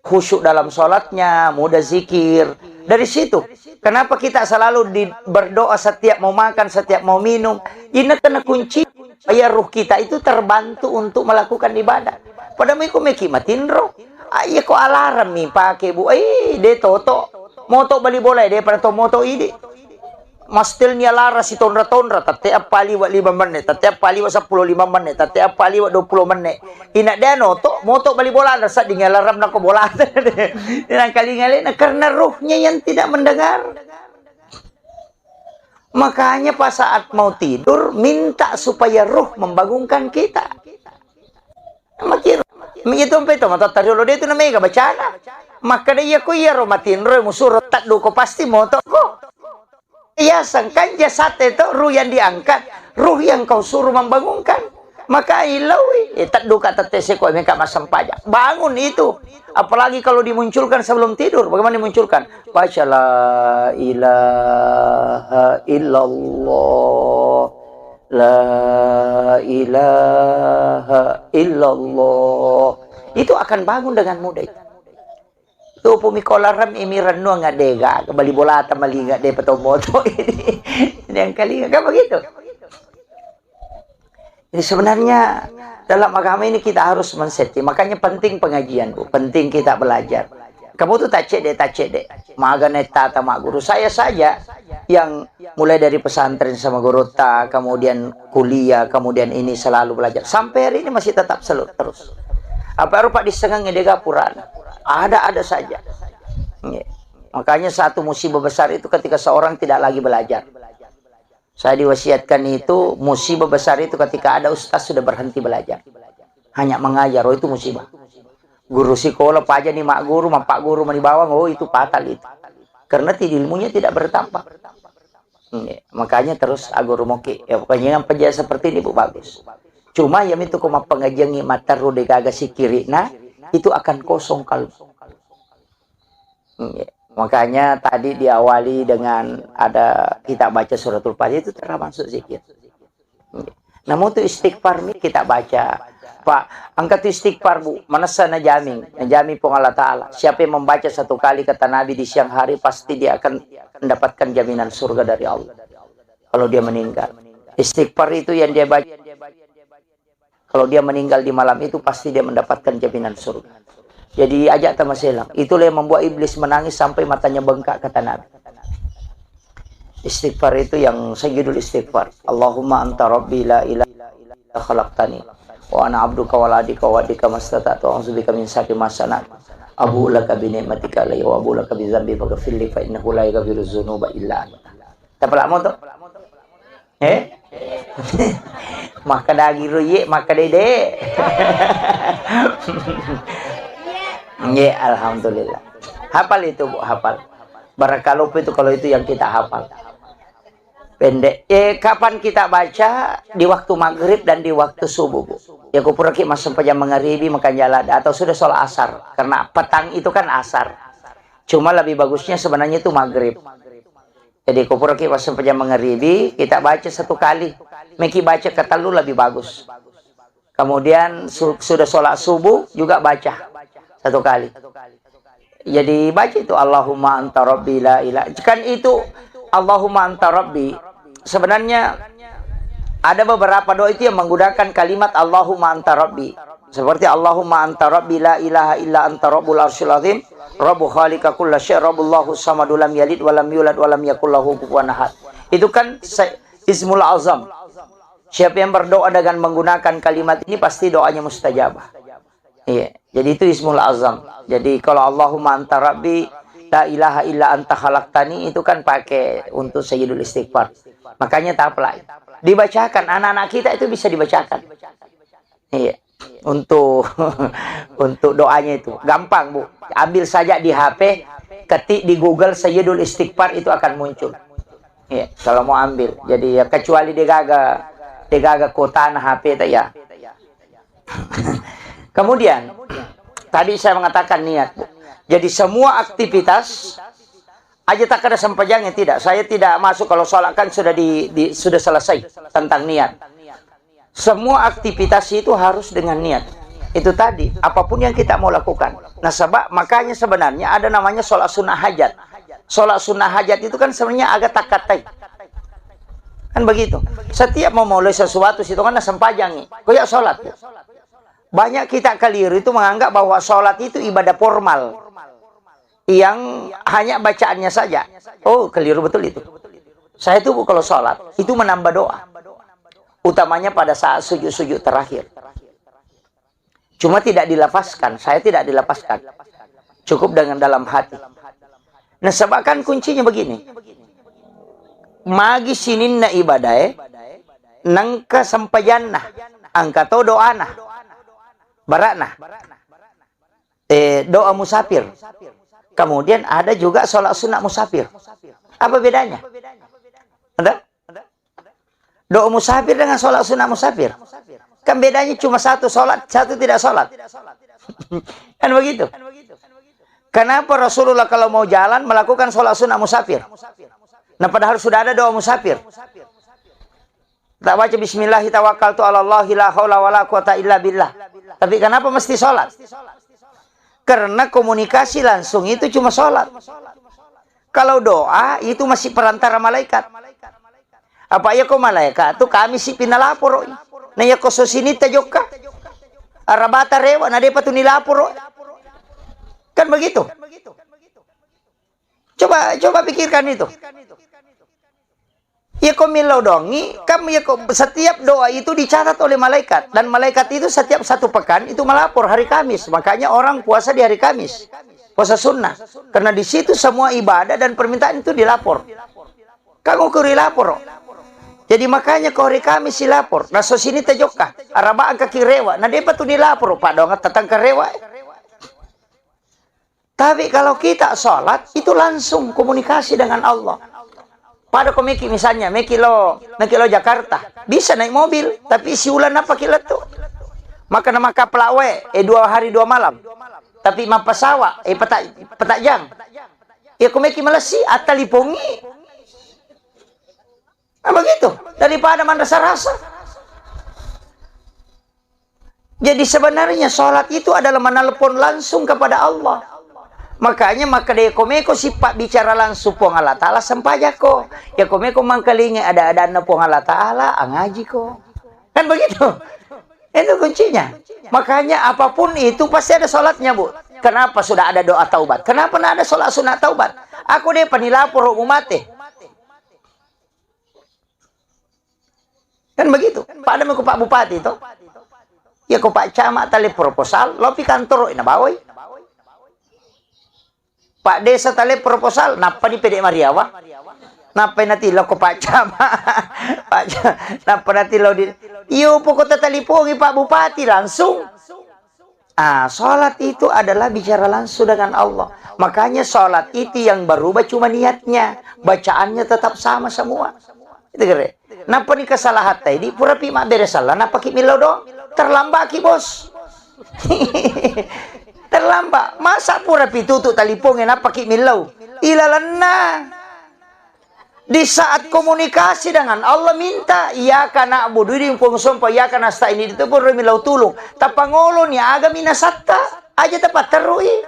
khusyuk dalam sholatnya, mudah zikir. Dari situ, kenapa kita selalu berdoa setiap mau makan, setiap mau minum? Ini kena kunci supaya ruh kita itu terbantu untuk melakukan ibadah. Padahal aku matin roh. Ayo kok alarm nih pakai bu. Dia toto moto bali bola dia pada moto ini. Mastilnya laras si tonra-tonra, tatiap pali wa 5 menit, tatiap pali wa 15 menit, tatiap pali wa 20 menit. Ina dia noto, moto bali bola, rasa dingalaram na ko bola. Yang kali-kali, karena ruhnya yang tidak mendengar. Makanya pas saat mau tidur, minta supaya ruh membangunkan kita. Makin, itu mata tarilo dia itu namanya bacana. Maka dia ko iya romatin roh musuh tak duko pasti moto ko. Ya sangkan jasad itu ruh yang diangkat, ruh yang kau suruh membangunkan. Maka ilawi, tak duka tetese kau mereka masam pajak. Bangun itu. Apalagi kalau dimunculkan sebelum tidur. Bagaimana dimunculkan? Baca la ilaha illallah. La ilaha illallah. Itu akan bangun dengan mudah. Tu pumikolaram imiran nu ngadega kembali bola tamali ngade petomoto ini yang kali enggak begitu. Jadi sebenarnya dalam agama ini kita harus menseti, makanya penting pengajian Bu, penting kita belajar. Kamu tuh tak cek deh, maganeta sama guru saya saja yang mulai dari pesantren sama guru ta, kemudian kuliah, kemudian ini selalu belajar sampai hari ini masih tetap selalu terus. Apa rupa di setengah ngedega Purana. Ada saja. Ya. Makanya satu musibah besar itu ketika seorang tidak lagi belajar. Saya diwasiatkan itu musibah besar itu ketika ada ustaz sudah berhenti belajar. Hanya mengajar, itu musibah. Guru sekolah aja nih mak guru di bawah, itu fatal itu. Karena ilmunya tidak bertambah. Ya. Makanya terus aguru moki. Ya, pokoknya yang penjelasan seperti ini Bu bagus. Cuma yang itu koma pengajian mataru de gaga sikiri nah itu akan kosong kalbu. Ya. Makanya tadi diawali dengan ada kita baca suratul Fatihah itu termasuk zikir. Ya. Namun itu istighfar ini kita baca. Pak, angkat istighfar Bu. Manasa najami pun Allah Ta'ala. Siapa yang membaca satu kali kata Nabi di siang hari pasti dia akan mendapatkan jaminan surga dari Allah. Kalau dia meninggal. Istighfar itu yang dia baca. Kalau dia meninggal di malam itu pasti dia mendapatkan jaminan surga. Jadi ajak tamaselang. Itulah yang membuat iblis menangis sampai matanya bengkak kata Nabi. Istighfar itu yang sayyidul istighfar. Allahumma anta rabbi la ilaha illa khalaqtani wa ana abduka wa ladika wa adika mastata'tu a'udzubika min syarri ma sana'tu. Abu laka bi ni'matika alayya wa abu laka bi dzambi faghfir li fa innahu la yaghfiru dzunuba illa anta. Tapala mo to? Maka dagiru ye maka dede. Ya alhamdulillah. Hafal itu Bu, hafal. Barakallahu itu kalau itu yang kita hafal. Pendek. Kapan kita baca? Di waktu maghrib dan di waktu subuh Bu. Ya kupuraki masuk pajam mengharibi makan jalan atau sudah sholat asar. Karena petang itu kan asar. Cuma lebih bagusnya sebenarnya itu maghrib. Jadi kupuraki masuk pajam mengharibi kita baca satu kali. Meki baca kata lu lebih bagus. Kemudian sudah sholat subuh juga baca satu kali. Jadi baca itu Allahumma anta rabbi la ilaha. Kan itu Allahumma anta rabbi. Sebenarnya ada beberapa doa itu yang menggunakan kalimat Allahumma anta rabbi. Seperti Allahumma anta rabbi la ilaha illa anta rabbul arsyil azim. Rabbu khaliqa kulla syai' rabbullahu samadu lam yalid wa lam yulad wa lam yakul lahu kufuwan ahad. Itu kan ismul azam. Siapa yang berdoa dengan menggunakan kalimat ini pasti doanya mustajabah. Iya. Jadi itu ismul azam. Jadi kalau Allahumma anta rabbi la ilaha illa anta khalaqtani itu kan pakai untuk sayyidul istighfar. Makanya tak apply. Dibacakan anak-anak kita itu bisa dibacakan. Iya. Untuk untuk doanya itu gampang Bu. Ambil saja di HP ketik di Google Sayyidul Istighfar itu akan muncul. Ya, kalau mau ambil. Jadi ya kecuali dia gaga kota na HP tak ya. Kemudian tadi saya mengatakan niat, Bu. Jadi semua aktivitas aja tak ada sempajangnya, tidak. Saya tidak masuk kalau sholat kan sudah sudah selesai tentang niat. Semua aktivitas itu harus dengan niat. Itu tadi, apapun yang kita mau lakukan. Nah, sebab makanya sebenarnya ada namanya sholat sunnah hajat. Sholat sunnah hajat itu kan sebenarnya agak takatai. Kan begitu. Setiap mau mulai sesuatu itu kan sempajangi. Kayak sholat. Banyak kita keliru itu menganggap bahwa sholat itu ibadah formal. Yang hanya bacaannya saja. Oh, keliru betul itu. Saya itu kalau sholat, itu menambah doa. Utamanya pada saat sujud-sujud terakhir. Cuma tidak dilafazkan. Saya tidak dilafazkan. Cukup dengan dalam hati. Nah, sebab kan kuncinya begini. Magi sininna ibadah, nangka sampayanna, angkato doana, barakna. Doa musafir. Kemudian ada juga sholat sunnah musafir. Apa bedanya? Ada? Doa musafir dengan sholat sunnah musafir. Kan bedanya cuma satu sholat, satu tidak sholat. Kan begitu. Kenapa Rasulullah kalau mau jalan melakukan sholat sunnah musafir? Nah, padahal sudah ada doa musafir. Tak baca bismillahi tawakkaltu ala Allahi la haula wala quwata illa billah. Tapi kenapa mesti sholat? Karena komunikasi langsung itu cuma sholat. Kalau doa itu masih perantara malaikat. Apa ya kok malaikat? Itu kami si pinalapor. Na ya ko sosini tajoka. Arabata rewa na depa tu nilapor. Kan begitu. Coba pikirkan itu. Ya ko milau dongi, kamu ya ko setiap doa itu dicatat oleh malaikat, dan malaikat itu setiap satu pekan itu melapor hari Kamis. Makanya orang puasa di hari Kamis. Puasa sunnah. Karena di situ semua ibadah dan permintaan itu dilapor. Kamu kuri lapor. Jadi makanya kau hari Kamis silapor. Nah, so sini tajokah. Araba angka kirewa. Nah, dia tu dilapor. Pak dong, tatang kerewa. Tapi kalau kita sholat, itu langsung komunikasi dengan Allah. Pada kau meki misalnya, meki lo Jakarta. Bisa naik mobil. Tapi si ulan apa kila tu? Maka nama kaplawe, 2 hari 2 malam. Tapi mapasawa, petak jang. Ya kau meki malasi, atalipongi. Nah, begitu. Daripada man rasa-rasa. Jadi sebenarnya sholat itu adalah menelpon langsung kepada Allah. Makanya maka dia komeko sifat bicara langsung pong Allah Ta'ala sempajak ko. Ya komeko mangkalingi ada pong Allah Ta'ala ngaji ko. Kan begitu. Itu kuncinya. Makanya apapun itu pasti ada sholatnya, Bu. Kenapa sudah ada doa taubat? Kenapa tidak ada sholat sunat taubat? Aku deh penilapor umatnya. Kan begitu. Pada ku Pak Bupati itu. Ya ku Pak Camat tali proposal, lo pi kantor ina bawoi. Pak Desa tali proposal, napa di PD Mariawa? Napa nanti lo ku Pak Camat? Napa nanti lo di iyo pokoknya talipongi Pak Bupati langsung. Sholat itu adalah bicara langsung dengan Allah. Makanya sholat itu yang berubah cuma niatnya. Bacaannya tetap sama semua. Itu kira. Napa ni kesalahan tadi? Pura pi mak beres salah. Napa ki milau dong? Terlambat ki bos. Terlambat. Masa pura pi tutup talipongnya napa ki milau? Ilalana. Di saat komunikasi dengan Allah minta, iya kana abudu di pungsompa, iya kana sta ini itu pun milau tulung. Tapangolo ni aga minasatta aja tepat terui.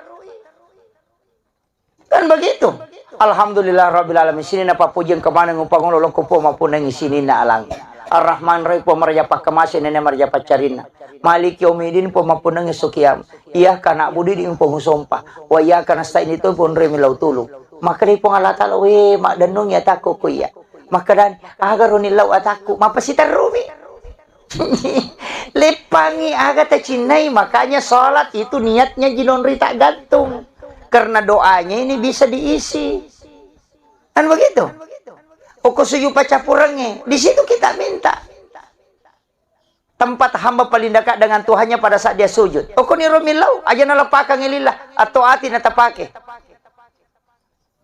Kan begitu. Alhamdulillah Rabbil Alamin. Sini napa pujian kemana ngupang ngolong kupo maupun nang isini na alang. Ar-Rahman Rahim pemarja pak kemasin nenek marja pacarina. Malik yaumidin pemapun nang sukiam. Iya kana budi di umpung sompa. Wa iya kana stain itu pun remilau tulung. Maka di Allah Ta'ala we mak denung ya takku ku ya. Maka dan agar runilau ataku mapa si terumi. Lepangi aga tacinai, makanya salat itu niatnya jinonri tak gantung. Karena doanya ini bisa diisi. Kan begitu? Oko suyu pacapurangnya. Di situ kita minta. Tempat hamba paling dekat dengan Tuhannya pada saat dia sujud. Oko ni romilau. Aja nalapakan ilillah. Atau ati natapake.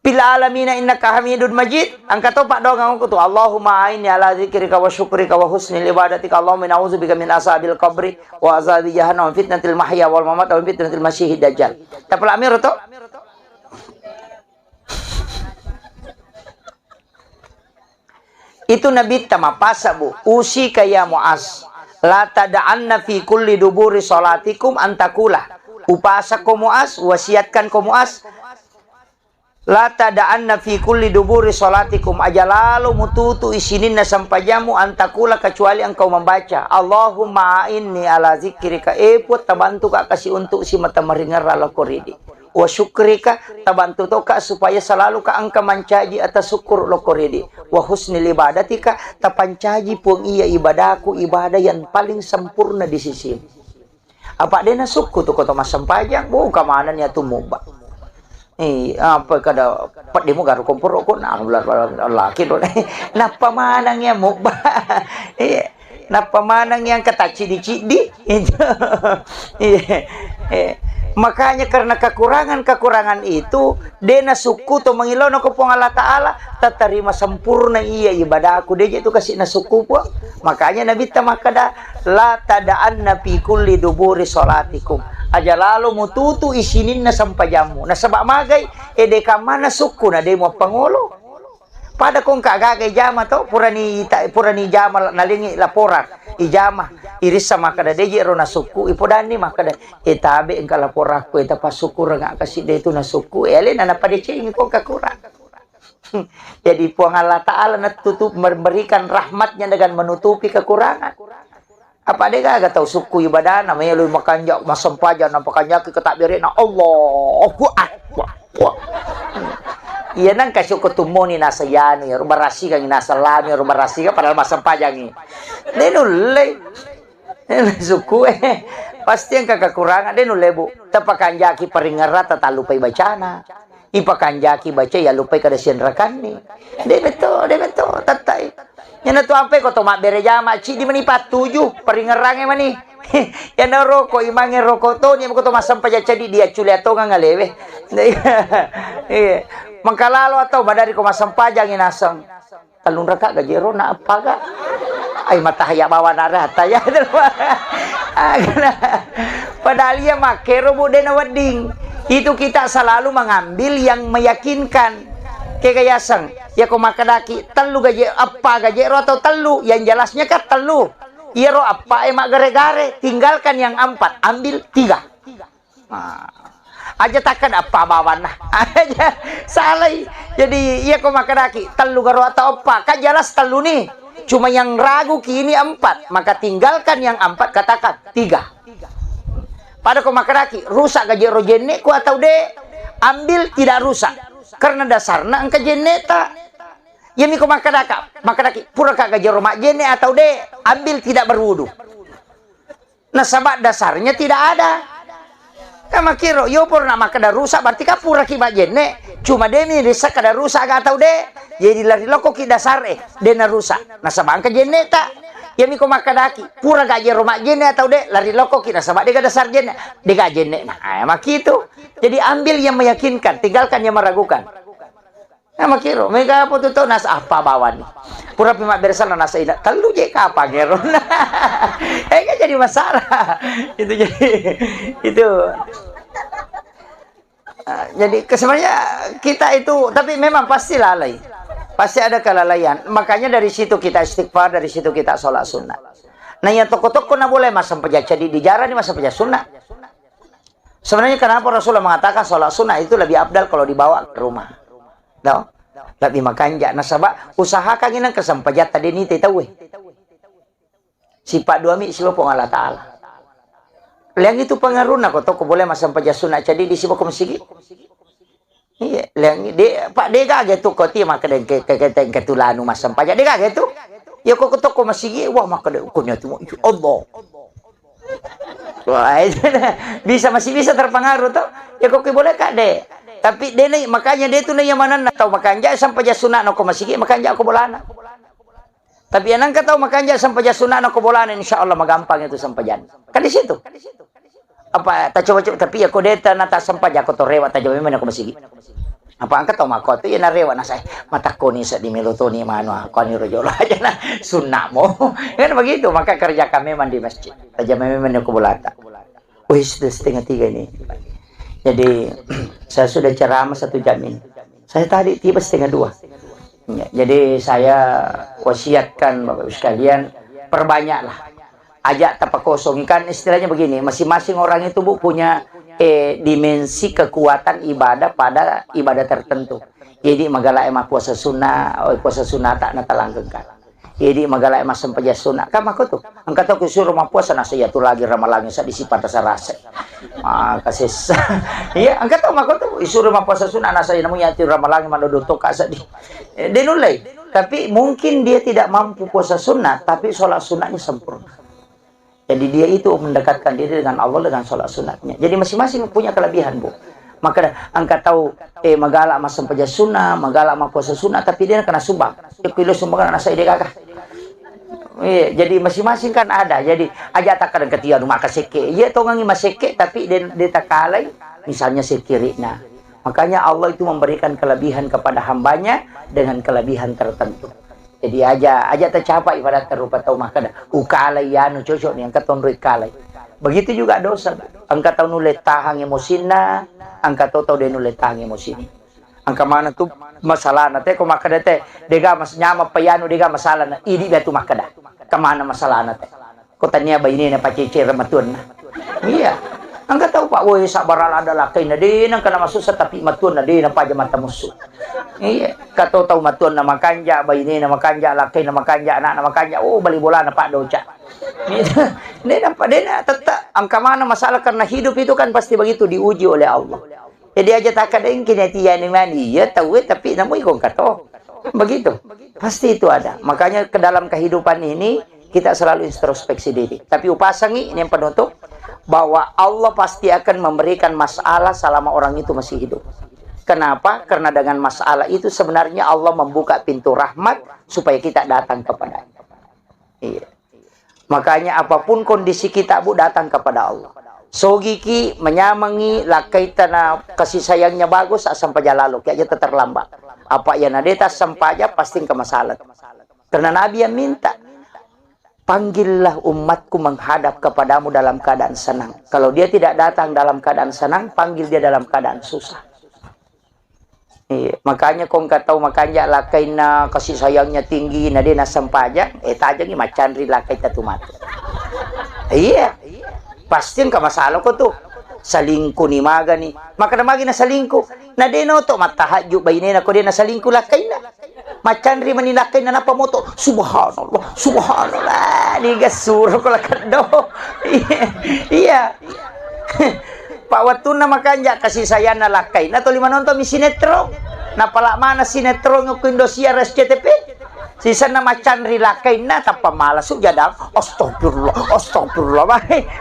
Bil alamina innaka hamidun majid. Angka topak doang aku tuh. Allahumma aini ala dzikrika wa syukrika wa husnil ibadatika. Allahumma na'udzubika min asabil qabri wa azabi jahannam wa fitnatil mahya wal mamat wa fitnatil masyihid dajjal. Tapal amir to? Itu Nabi tama pasabu usika ya Muaz la tada'anna fi kulli duburi salatikum antakula. Upasak ko Muaz, wasiatkan ko Muaz, la tada'anna fi kulli duburi salatikum, ajalalu mututu isinin na sampajamu antakula, kecuali engkau membaca Allahumma inni ala zikrika, epot tabantu ka kasi untuk si mata meringar ala koridi, wa syukrika tabantu to ka supaya selalu ka angka mancaji atas syukur lo koridi, wa husnil ibadatika tapancaji pun iya ibadahku, ibadah yang paling sempurna di sisi. Apa dia na suku tu kota masampajang, buka mana niya tumubak. Apa kada pat demo garu kompor ko na laki do napa manang yang mubah napa manang yang kata cidi-cidi makanya karena kekurangan itu dena suku to mengilono ko pong Allah Ta'ala tatarima sempurna iya ibadah aku dia itu kasih na suku po. Makanya Nabi tamakada la tada'anna fi kulli duburi salatikum, aja lalu mututu isinin na sampajamu na sabak magay edeka mana suku na demo pangolo pada kong kagagay jama to purani jama nalingi laporan ijama iris sama kada deje ro na suku ipodani makada etabe engka laporak ko eta pasukur nga kasi de itu na suku elen na padecing ko kakurang. Jadi puang Allah Ta'ala natutup memberikan rahmatnya dengan menutupi kekurangan. Apa dia gak tahu suku ibadah namanya lu makan jak masam paja nampakannya ke takbirin na Allahu Akbar. Iya nang kasih ketumoni nasa yani rubarasi kang nasa lami rubarasi ka padahal masam paja ni. Denulay. Suku pasti yang kekurangan denulay bu. Tapakan jaki peringarat tatalupay bacana. Ipakan jaki baca ya lupa kada sienrakan ni. De betul tatai. Yang tu apa ko to mak bereja mak ci di menipat 7 peringerange mani. Ya na roko imange roko to ni ko to masam paja cadi dia culia to ngalewe. Iya. Mangkalalo atau badari ko masam paja nginasang. Talun raka gajero na apa ga? Ay mata haya bawa narata ya. Padahal ia makero bude na wedding. Itu kita selalu mengambil yang meyakinkan. Kayak sang ya ko makadaki telu gaje apa gaje ro atau telu yang jelasnya kan telu. Iya ro apa emak gare-gare, tinggalkan yang 4, ambil 3. Aja takkan apa bawan nah. Aja salah. Jadi iya ko makadaki telu garo atau apa, kan jelas telu nih. Cuma yang ragu kini 4, maka tinggalkan yang 4 katakan 3. Pada ko makaraki rusak gaje ro jenne ku atau de ambil tidak rusak karena dasarna engka jenne ta yemi ko makaraki pura ka gaje ro mak jenne atau de ambil tidak berwudu nah sabab dasarnya tidak ada kama kiro yo purna makada rusak berarti ka pura ki mak jenne cuma de mi rusak kada rusak atau de jadi lari loko ki dasar de na rusak nah sabab engka jenne ta yami ko makadaki pura gaje rumah jene atau de lari loko kita sama de dasar jene de gaje jene nah makitu jadi ambil yang meyakinkan tinggalkan yang meragukan nah makiro mega apa tuh nas apa bawan pura pimak bersana nasa ina telu je ka apa ngero kan jadi masalah itu jadi itu jadi sebenarnya kita itu tapi memang pasti lalai. Pasti ada kelalaian. Makanya dari situ kita istighfar, dari situ kita sholat sunnah. Nah yang toko-toko na boleh masam pejaca di dijarah ni masam pejaca sunnah. Sebenarnya kenapa Rasulullah mengatakan sholat sunnah itu lebih abdal kalau dibawa ke rumah. Tahu? Lebih makanja. Nah sabak usahakan inang kesampajat tadi ni tahu. Sifat dua mi sifat pun Allah Ta'ala. Yang itu pengaruh na kok toko boleh masam pejaca sunnah. Jadi di sibuk masjid. Iya, Pak Dega gitu kok ti maka den ke tulanu masam pajak Dega gitu. Ya kok toko masih wah maka ukunya tu Allah. Wah, masih bisa terpengaruh tuh. Ya kok boleh Kak De. Tapi dia nih makanya dia tuh yang mana tahu makanya sampai sunat no masih makanya aku bolana. Tapi yang nang tahu makanya sampai sunat no bolana insyaallah magampang itu sampai jan. Kan di situ. Apa tak coba tapi ya kodeta nata sampai jako to rewat aja memang aku masih Apa angkat tau mako tu ya narewa na saya mata koni sa di melotoni mano koni rojolo aja na sunnah mo kan begitu. Maka kerja kami memang di masjid aja memang ke bulata. Wih sudah setengah 3 ini. Jadi saya sudah ceramah 1 jam ini. Saya tadi tiba setengah 2. Ya, jadi saya wasiatkan Bapak Ibu sekalian perbanyaklah ajak tapak kosong. Kan istilahnya begini, masing-masing orang itu Bu punya dimensi kekuatan ibadah pada ibadah tertentu. Jadi magala emang puasa sunnah, puasa sunnah tak natalanggengkan. Jadi magala emang sempaja sunnah. Kan aku tuh, angkat aku suruh mah puasa nasa ya tuh lagi ramalangi sa disipat rasa. Kasih iya, angkat aku tuh suruh mah puasa sunnah nasa ya namun ya tuh ramalangi mandodoto kasa di. Denulai. Tapi mungkin dia tidak mampu puasa sunnah, tapi sholat sunnahnya sempurna. Jadi dia itu mendekatkan diri dengan Allah dengan sholat sunatnya. Jadi masing-masing punya kelebihan Bu. Maka angkat tahu magala mas sempaja sunnah, magala mas puasa sunnah, tapi dia kena sumbang. Kilo sumbangan anak saya dia kakak. Jadi masing-masing kan ada. Jadi aja tak kadang ketia rumah kaseke. Iya tongangi maseke tapi dia tak kalai. Misalnya sekiri. Nah, makanya Allah itu memberikan kelebihan kepada hambanya dengan kelebihan tertentu. Jadi aja tercapai pada terupa tahu makada ukalai yanu cocok nih angkat tahun kalai. Begitu juga dosa. Angkat tahun nulet tahang emosina, angkat tahu dia nulet tahang emosini. Angka mana tuh masalah nate ko makada teh dega mas nyama payanu dega masalah na idi batu makada. Kemana masalah nate? Ko tanya bayi ini pacicer matun. Iya. Angkat tahu Pak woi sabaral ada lakai na din ang kana masusa tapi matun na din ang paja mata musuh. Iya, kato tahu matun nama kanja, bayi ini nama kanja, laki nama kanja, anak nama kanja. Oh, bali bola Pak doca. Ini nampak dia tetap angka mana masalah karena hidup itu kan pasti begitu diuji oleh Allah. Jadi aja tak ada yang kini tiada yang mana. Iya tahu tapi namun ikon kato. Begitu. Pasti itu ada. Makanya ke dalam kehidupan ini kita selalu introspeksi diri. Tapi upasangi ini yang penutup bahwa Allah pasti akan memberikan masalah selama orang itu masih hidup. Kenapa? Karena dengan masalah itu sebenarnya Allah membuka pintu rahmat supaya kita datang kepadanya. Iya. Makanya apapun kondisi kita Bu datang kepada Allah. Sogiki menyamangi lakaitana kasih sayangnya bagus sampai lalu kayak aja terlambat. Apa yang ada sampaja pasti ke masalah. Karena Nabi yang minta panggillah umatku menghadap kepadamu dalam keadaan senang. Kalau dia tidak datang dalam keadaan senang, panggil dia dalam keadaan susah. Makanya kong tahu makanya lakaina kasih sayangnya tinggi na dia nasampaja tajang ni macan ri lakay tatumat. Iya. Pasti ka masalah ko to. Salingko ni maga ni. Maka na magi na salingko. Na deno to matahadyo bayne na ko din na salingko lakay na. Macan ri manilakay na napamoto. Subhanallah. Subhanallah. Ni gasuro ko lakado. Iya. Pak Watun na makanya kasih saya na lakay. Na to lima nonton mi sinetron. Na pala mana sinetron ng Indosiar SCTV. Sisa na macan ri lakay na tapamalas jadal. Astagfirullah, astagfirullah.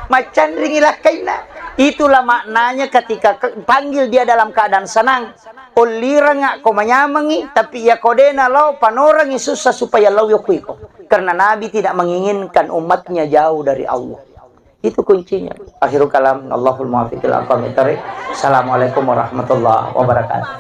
Macan ri lakay na. Itulah maknanya ketika panggil dia dalam keadaan senang. Ulira nga ko manyamangi tapi ya kodena law panorangi susah supaya law yokuiko. Karena Nabi tidak menginginkan umatnya jauh dari Allah. Itu kuncinya. Akhirul kalam. Allahul muwaffiq ila aqwamit thoriq. Assalamualaikum warahmatullahi wabarakatuh.